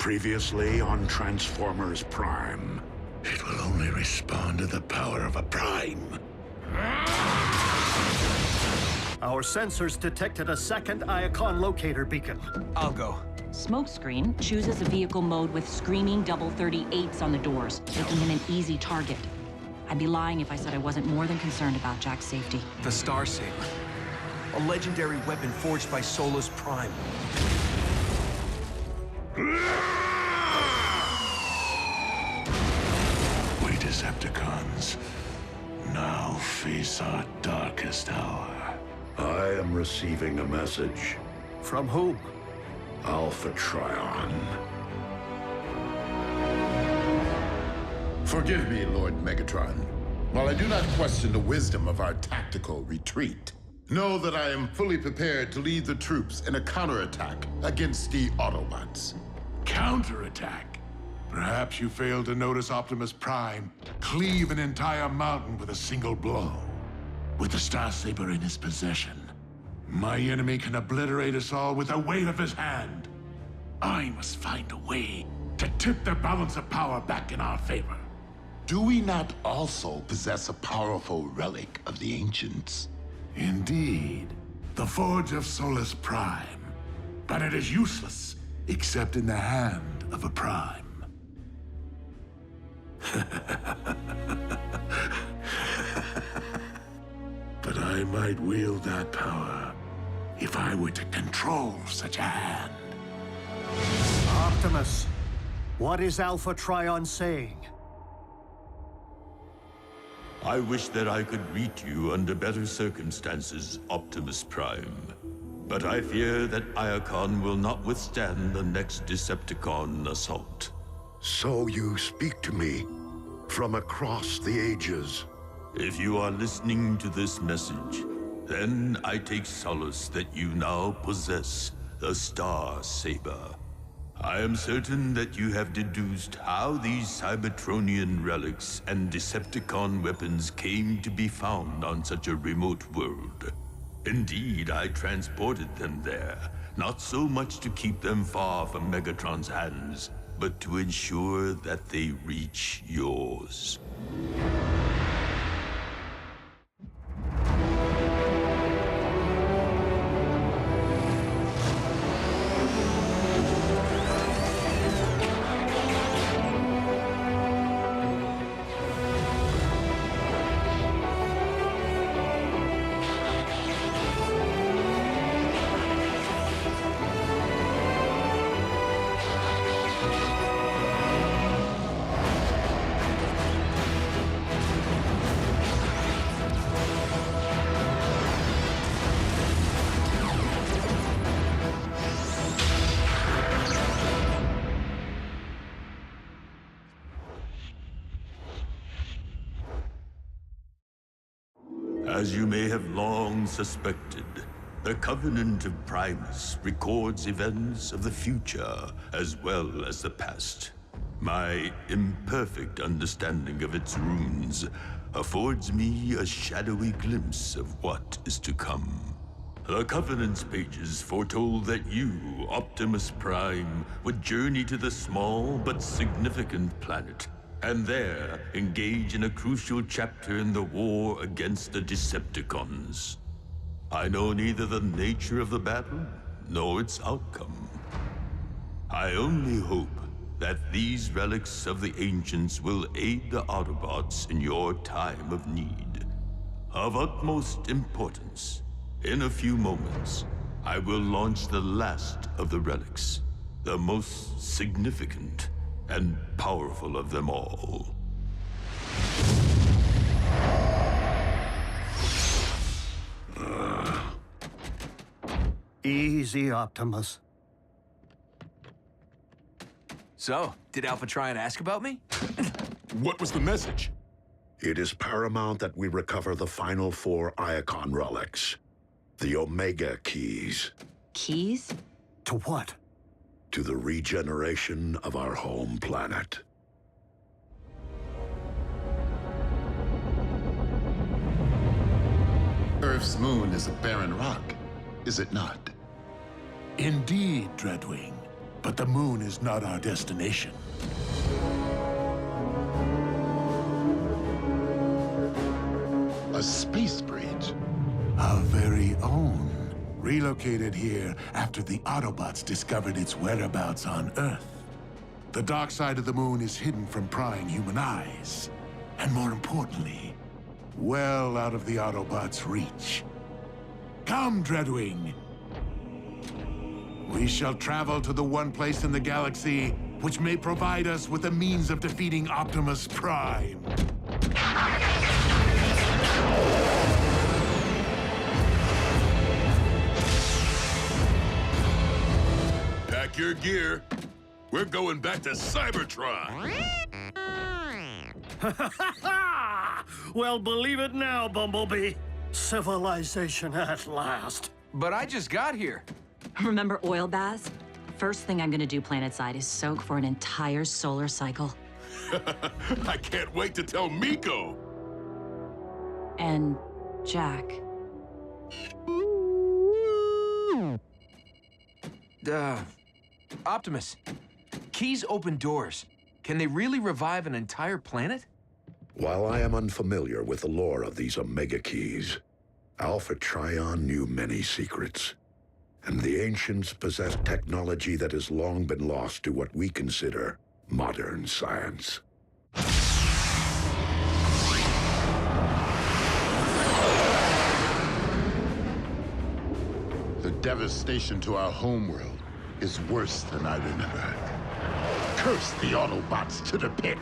Previously on Transformers Prime. It will only respond to the power of a Prime. Our sensors detected a second Iacon locator beacon. I'll go. Smokescreen chooses a vehicle mode with screaming double 38s on the doors, making him an easy target. I'd be lying if I said I wasn't more than concerned about Jack's safety. The Star Saber. A legendary weapon forged by Solus Prime. We Decepticons now face our darkest hour. I am receiving a message. From whom? Alpha Trion. Forgive me, Lord Megatron. While I do not question the wisdom of our tactical retreat, know that I am fully prepared to lead the troops in a counterattack against the Autobots. Counterattack? Perhaps you failed to notice Optimus Prime cleave an entire mountain with a single blow. With the Star Saber in his possession, my enemy can obliterate us all with the weight of his hand. I must find a way to tip the balance of power back in our favor. Do we not also possess a powerful relic of the ancients? Indeed, the Forge of Solus Prime. But it is useless, except in the hand of a Prime. But I might wield that power if I were to control such a hand. Optimus, what is Alpha Trion saying? I wish that I could greet you under better circumstances, Optimus Prime. But I fear that Iacon will not withstand the next Decepticon assault. So you speak to me from across the ages. If you are listening to this message, then I take solace that you now possess the Star Saber. I am certain that you have deduced how these Cybertronian relics and Decepticon weapons came to be found on such a remote world. Indeed, I transported them there, not so much to keep them far from Megatron's hands, but to ensure that they reach yours. As you may have long suspected, the Covenant of Primus records events of the future as well as the past. My imperfect understanding of its runes affords me a shadowy glimpse of what is to come. The Covenant's pages foretold that you, Optimus Prime, would journey to the small but significant planet, and there engage in a crucial chapter in the war against the Decepticons. I know neither the nature of the battle nor its outcome. I only hope that these relics of the ancients will aid the Autobots in your time of need. Of utmost importance, in a few moments, I will launch the last of the relics, the most significant and powerful of them all. Easy, Optimus. So, did Alpha Trion ask about me? What was the message? It is paramount that we recover the final 4 Iacon relics. The Omega Keys. Keys? To what? To the regeneration of our home planet. Earth's moon is a barren rock, is it not? Indeed, Dreadwing. But the moon is not our destination. A space bridge? Our very own. Relocated here after the Autobots discovered its whereabouts on Earth. The dark side of the moon is hidden from prying human eyes. And more importantly, well out of the Autobots' reach. Come, Dreadwing. We shall travel to the one place in the galaxy which may provide us with a means of defeating Optimus Prime. Pack your gear. We're going back to Cybertron. Well, believe it now, Bumblebee. Civilization at last. But I just got here. Remember oil baths? First thing I'm gonna do planetside is soak for an entire solar cycle. I can't wait to tell Miko. And Jack. Optimus, keys open doors. Can they really revive an entire planet? While I am unfamiliar with the lore of these Omega Keys, Alpha Trion knew many secrets. And the ancients possessed technology that has long been lost to what we consider modern science. The devastation to our homeworld is worse than I remember. Curse the Autobots to the pit!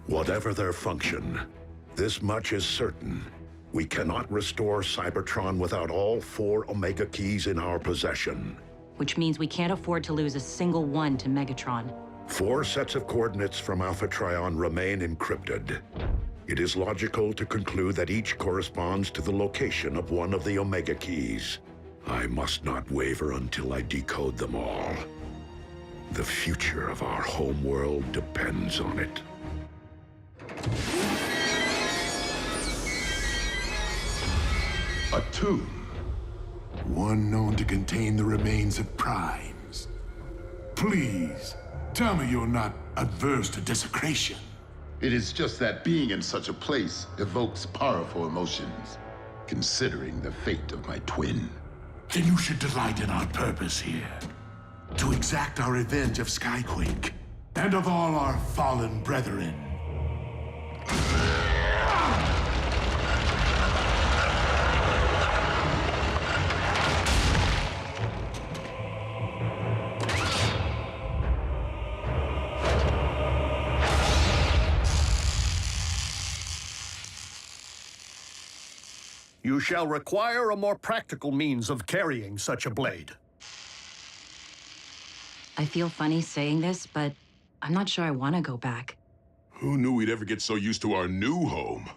Whatever their function, this much is certain. We cannot restore Cybertron without all 4 Omega Keys in our possession. Which means we can't afford to lose a single one to Megatron. 4 sets of coordinates from Alpha Trion remain encrypted. It is logical to conclude that each corresponds to the location of one of the Omega Keys. I must not waver until I decode them all. The future of our homeworld depends on it. A tomb. One known to contain the remains of primes. Please, tell me you're not adverse to desecration. It is just that being in such a place evokes powerful emotions, considering the fate of my twin. Then you should delight in our purpose here. To exact our revenge of Skyquake, and of all our fallen brethren. You shall require a more practical means of carrying such a blade. I feel funny saying this, but I'm not sure I want to go back. Who knew we'd ever get so used to our new home?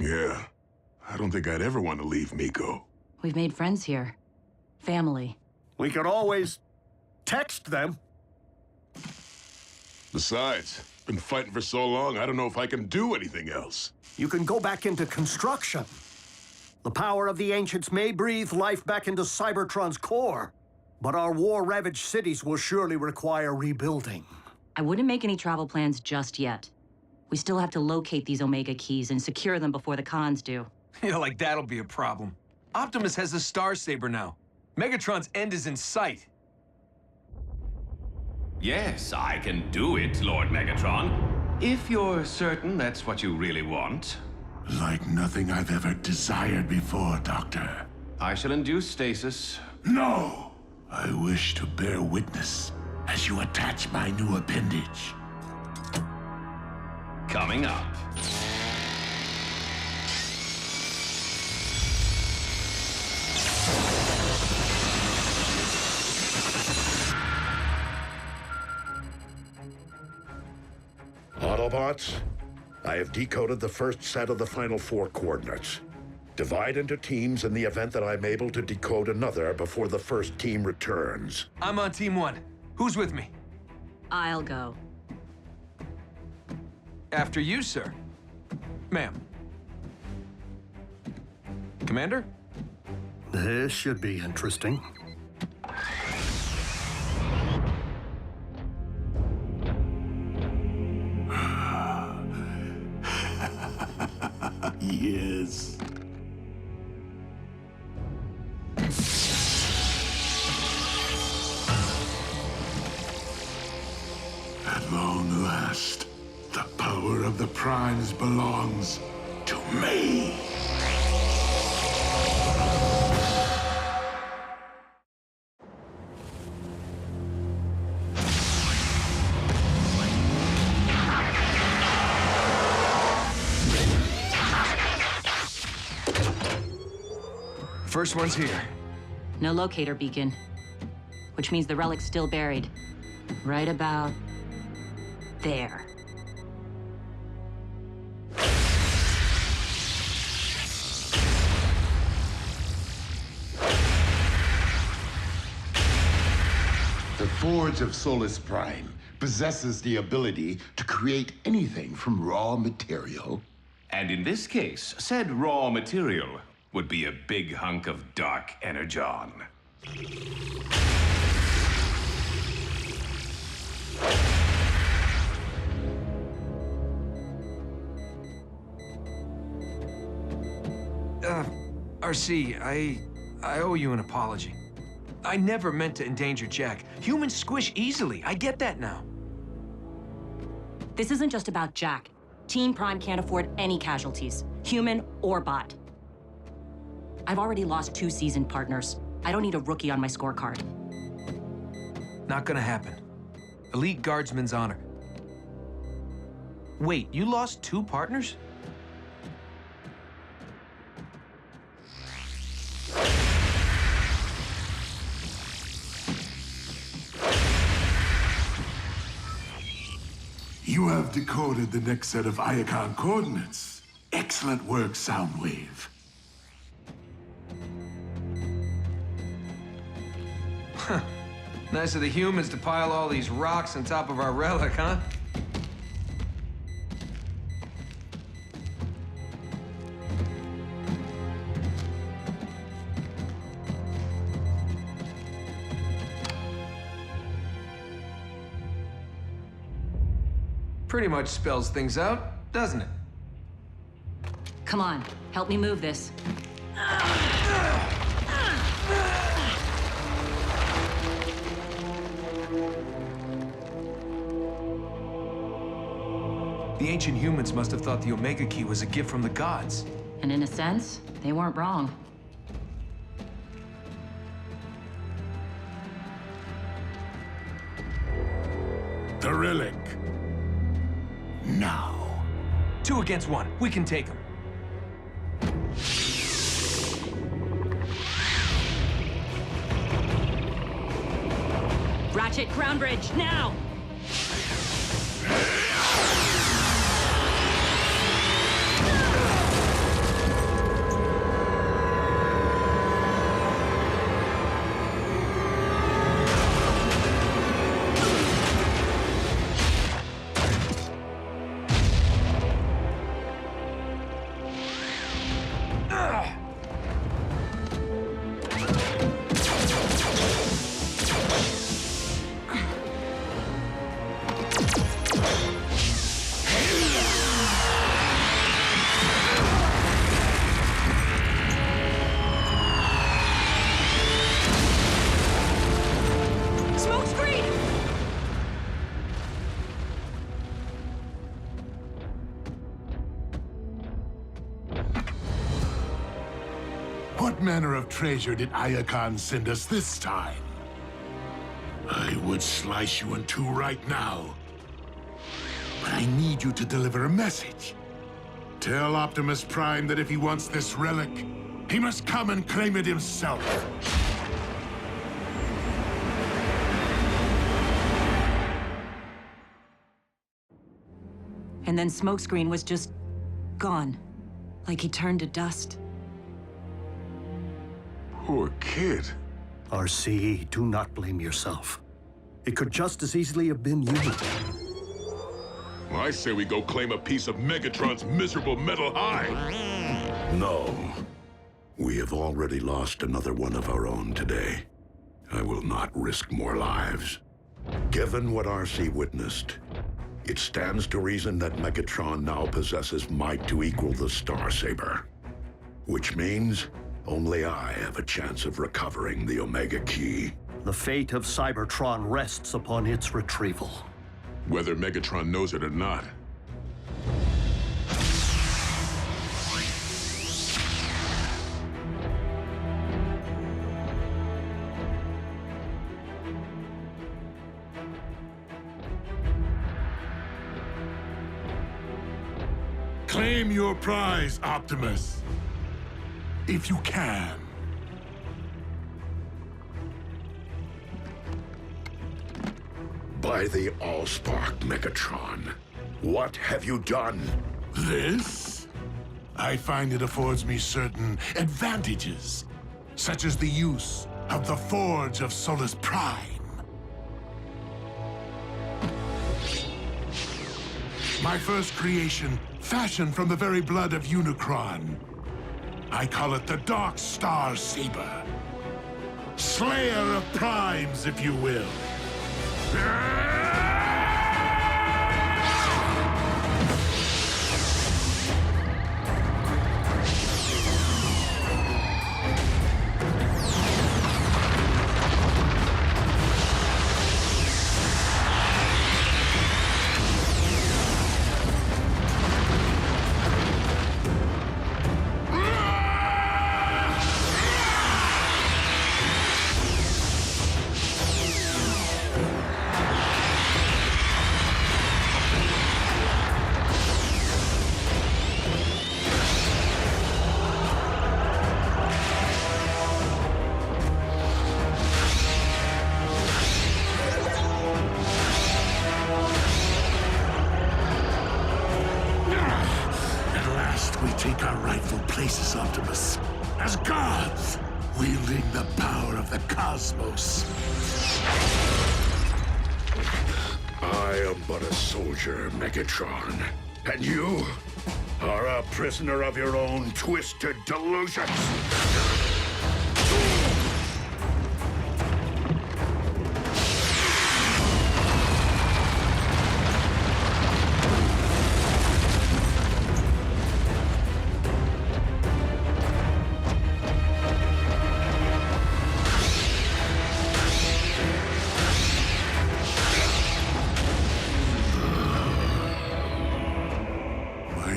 Yeah, I don't think I'd ever want to leave Miko. We've made friends here. Family. We could always text them. Besides, been fighting for so long, I don't know if I can do anything else. You can go back into construction. The power of the ancients may breathe life back into Cybertron's core, but our war-ravaged cities will surely require rebuilding. I wouldn't make any travel plans just yet. We still have to locate these Omega Keys and secure them before the cons do. Yeah, like that'll be a problem. Optimus has the Star Saber now. Megatron's end is in sight. Yes, I can do it, Lord Megatron. If you're certain that's what you really want. Like nothing I've ever desired before, Doctor. I shall induce stasis. No! I wish to bear witness as you attach my new appendage. Coming up. Autobots, I have decoded the first set of the final 4 coordinates. Divide into teams in the event that I'm able to decode another before the first team returns. I'm on Team 1. Who's with me? I'll go. After you, sir. Ma'am. Commander? This should be interesting. Yes. At long last, the power of the Primes belongs to me. First one's here. No locator beacon, which means the relic's still buried. Right about there. The Forge of Solus Prime possesses the ability to create anything from raw material. And in this case, said raw material would be a big hunk of dark energon. RC, I owe you an apology. I never meant to endanger Jack. Humans squish easily. I get that now. This isn't just about Jack. Team Prime can't afford any casualties, human or bot. I've already lost 2 seasoned partners. I don't need a rookie on my scorecard. Not gonna happen. Elite Guardsman's honor. Wait, you lost 2 partners? You have decoded the next set of Iacon coordinates. Excellent work, Soundwave. Nice of the humans to pile all these rocks on top of our relic, huh? Pretty much spells things out, doesn't it? Come on, help me move this. The ancient humans must have thought the Omega Key was a gift from the gods. And in a sense, they weren't wrong. The relic. Now. 2 against 1. We can take them. Ratchet, ground bridge, now! What manner of treasure did Iacon send us this time? I would slice you in 2 right now. But I need you to deliver a message. Tell Optimus Prime that if he wants this relic, he must come and claim it himself. And then Smokescreen was just gone. Like he turned to dust. Poor kid. RC, do not blame yourself. It could just as easily have been you. Well, I say we go claim a piece of Megatron's miserable metal hide. No. We have already lost another one of our own today. I will not risk more lives. Given what RC witnessed, it stands to reason that Megatron now possesses might to equal the Star Saber. Which means only I have a chance of recovering the Omega Key. The fate of Cybertron rests upon its retrieval. Whether Megatron knows it or not. Claim your prize, Optimus. If you can. By the Allspark, Megatron. What have you done? This? I find it affords me certain advantages, such as the use of the Forge of Solus Prime. My first creation, fashioned from the very blood of Unicron. I call it the Dark Star Saber. Slayer of Primes, if you will. Take our rightful places, Optimus, as gods, wielding the power of the cosmos. I am but a soldier, Megatron. And you are a prisoner of your own twisted delusions.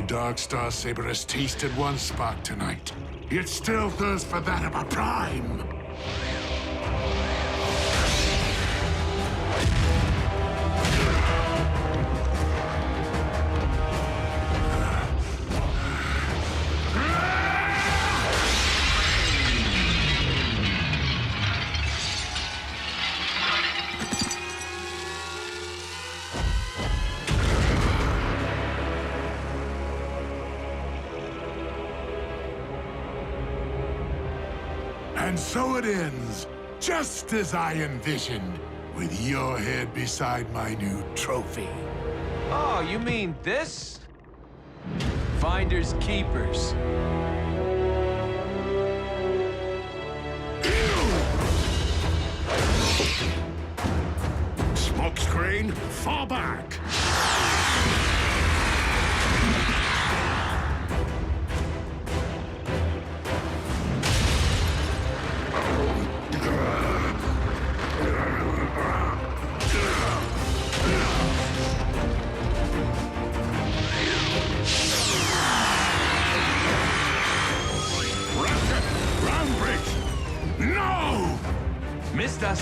Dark Star Saber has tasted one spark tonight. It still thirsts for that of a Prime. And so it ends, just as I envisioned, with your head beside my new trophy. Oh, you mean this? Finders keepers. Smokescreen, fall back! No! Missed us.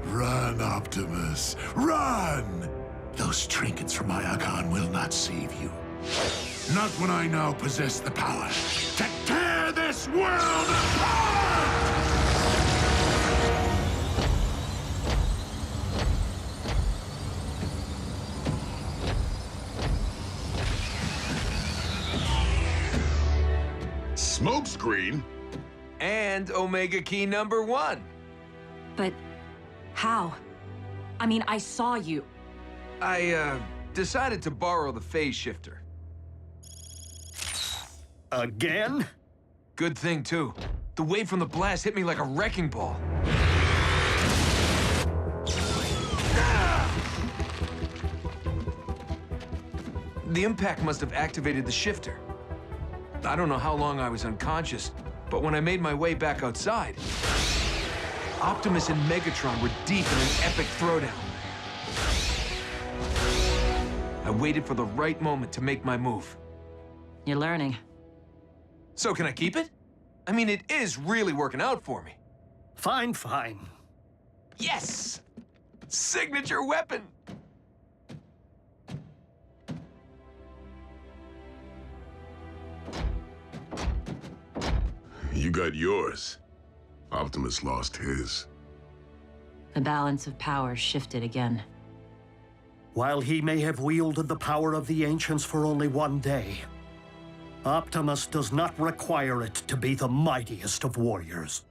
Run, Optimus, run! Those trinkets from Iacon will not save you. Not when I now possess the power to tear this world apart! Smokescreen? And Omega Key number 1. But how? I mean, I saw you. I, decided to borrow the phase shifter. Again? Good thing, too. The wave from the blast hit me like a wrecking ball. The impact must have activated the shifter. I don't know how long I was unconscious, but when I made my way back outside, Optimus and Megatron were deep in an epic throwdown. I waited for the right moment to make my move. You're learning. So can I keep it? I mean, it is really working out for me. Fine, fine. Yes! Signature weapon! You got yours. Optimus lost his. The balance of power shifted again. While he may have wielded the power of the Ancients for only one day, Optimus does not require it to be the mightiest of warriors.